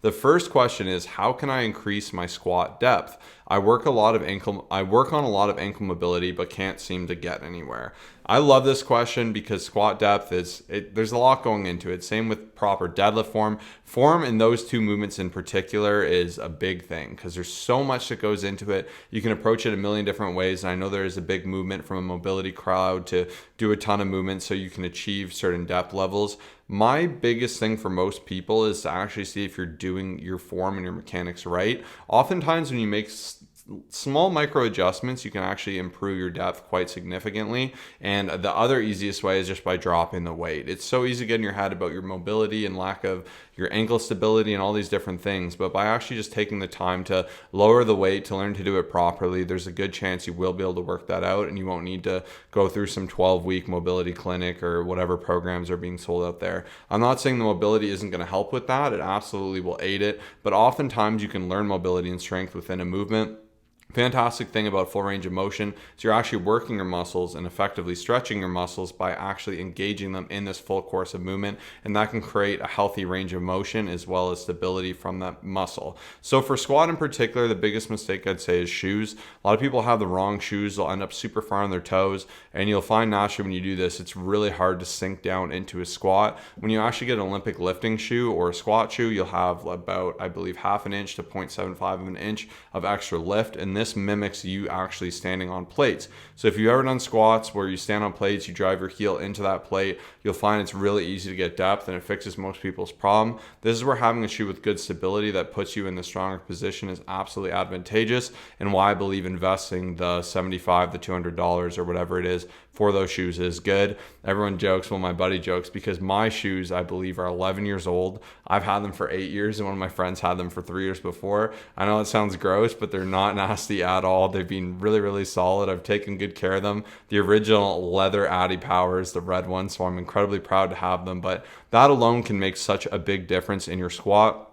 The first question is, how can I increase my squat depth? I work on a lot of ankle mobility, but can't seem to get anywhere. I love this question because squat depth there's a lot going into it. Same with proper deadlift form. Form in those two movements in particular is a big thing because there's so much that goes into it. You can approach it a million different ways. And I know there is a big movement from a mobility crowd to do a ton of movement so you can achieve certain depth levels. My biggest thing for most people is to actually see if you're doing your form and your mechanics right. Oftentimes when you make small micro adjustments, you can actually improve your depth quite significantly. And the other easiest way is just by dropping the weight. It's so easy to get in your head about your mobility and lack of your ankle stability and all these different things. But by actually just taking the time to lower the weight, to learn to do it properly, there's a good chance you will be able to work that out and you won't need to go through some 12-week mobility clinic or whatever programs are being sold out there. I'm not saying the mobility isn't going to help with that. It absolutely will aid it. But oftentimes you can learn mobility and strength within a movement. Fantastic thing about full range of motion is you're actually working your muscles and effectively stretching your muscles by actually engaging them in this full course of movement, and that can create a healthy range of motion as well as stability from that muscle. So for squat in particular, the biggest mistake I'd say is shoes. A lot of people have the wrong shoes. They'll end up super far on their toes, and you'll find naturally when you do this, it's really hard to sink down into a squat. When you actually get an Olympic lifting shoe or a squat shoe, you'll have about, I believe, half an inch to 0.75 of an inch of extra lift, and this mimics you actually standing on plates. So if you've ever done squats where you stand on plates, you drive your heel into that plate, you'll find it's really easy to get depth and it fixes most people's problem. This is where having a shoe with good stability that puts you in the stronger position is absolutely advantageous, and why I believe investing the $75 to $200 or whatever it is for those shoes is good. Everyone jokes, well, my buddy jokes, because my shoes, I believe, are 11 years old. I've had them for 8 years, and one of my friends had them for 3 years before. I know it sounds gross, but they're not nasty at all. They've been really, really solid. I've taken good care of them. The original leather Addy Powers, the red one, so I'm incredibly proud to have them. But that alone can make such a big difference in your squat.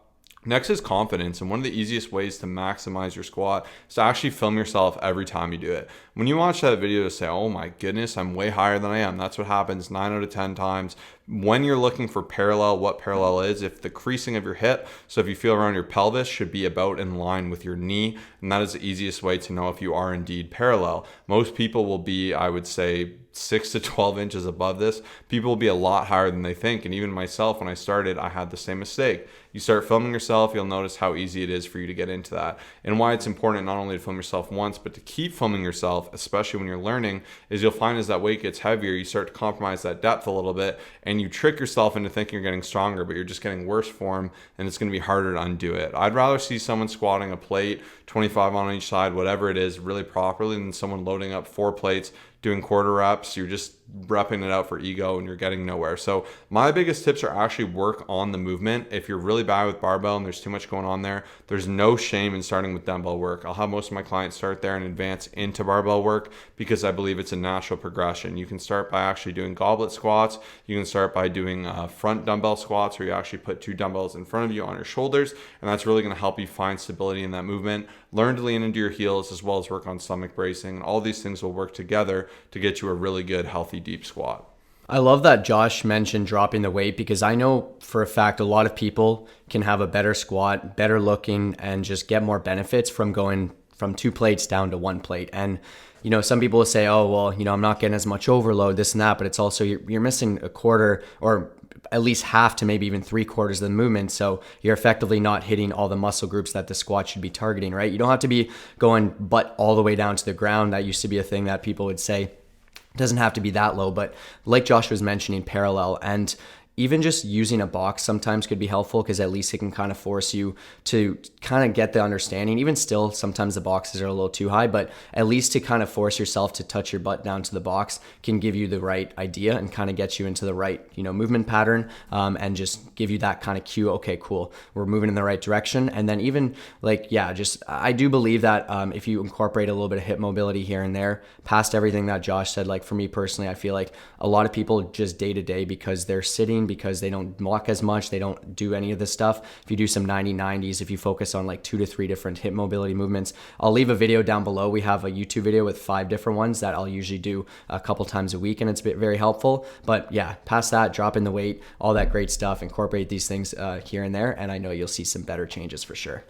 Next is confidence, and one of the easiest ways to maximize your squat is to actually film yourself every time you do it. When you watch that video, to say, oh my goodness, I'm way higher than I am. That's what happens 9 out of 10 times. When you're looking for parallel, what parallel is, if the creasing of your hip, so if you feel around your pelvis, should be about in line with your knee, and that is the easiest way to know if you are indeed parallel. Most people will be, I would say, 6 to 12 inches above this. People will be a lot higher than they think, and even myself, when I started, I had the same mistake. You start filming yourself, you'll notice how easy it is for you to get into that. And why it's important not only to film yourself once, but to keep filming yourself, especially when you're learning, is you'll find as that weight gets heavier, you start to compromise that depth a little bit, and you trick yourself into thinking you're getting stronger, but you're just getting worse form, and it's going to be harder to undo it. I'd rather see someone squatting a plate, 25 on each side, whatever it is, really properly, than someone loading up 4 plates, doing quarter reps. You're just repping it out for ego and you're getting nowhere. So my biggest tips are actually work on the movement. If you're really bad with barbell and there's too much going on there, there's no shame in starting with dumbbell work. I'll have most of my clients start there and advance into barbell work because I believe it's a natural progression. You can start by actually doing goblet squats. You can start by doing front dumbbell squats where you actually put 2 dumbbells in front of you on your shoulders, and that's really going to help you find stability in that movement. Learn to lean into your heels as well as work on stomach bracing, and all these things will work together to get you a really good, healthy, deep squat. I love that Josh mentioned dropping the weight, because I know for a fact a lot of people can have a better squat, better looking, and just get more benefits from going from 2 plates down to 1 plate. And you know, some people will say, oh, well, you know, I'm not getting as much overload, this and that, but it's also you're missing a quarter or at least half to maybe even 3/4 of the movement. So you're effectively not hitting all the muscle groups that the squat should be targeting, right? You don't have to be going butt all the way down to the ground. That used to be a thing that people would say. It doesn't have to be that low, but like Josh was mentioning, parallel, and even just using a box sometimes could be helpful, because at least it can kind of force you to kind of get the understanding. Even still, sometimes the boxes are a little too high, but at least to kind of force yourself to touch your butt down to the box can give you the right idea and kind of get you into the right, you know, movement pattern, and just give you that kind of cue. Okay, cool, we're moving in the right direction. And then even like, yeah, just I do believe that if you incorporate a little bit of hip mobility here and there, past everything that Josh said, like for me personally, I feel like a lot of people just day to day, because they're sitting, because they don't walk as much, they don't do any of this stuff. If you do some 90-90s, if you focus on like 2 to 3 different hip mobility movements, I'll leave a video down below. We have a YouTube video with 5 different ones that I'll usually do a couple times a week, and it's very helpful. But yeah, past that, drop in the weight, all that great stuff, incorporate these things here and there, and I know you'll see some better changes for sure.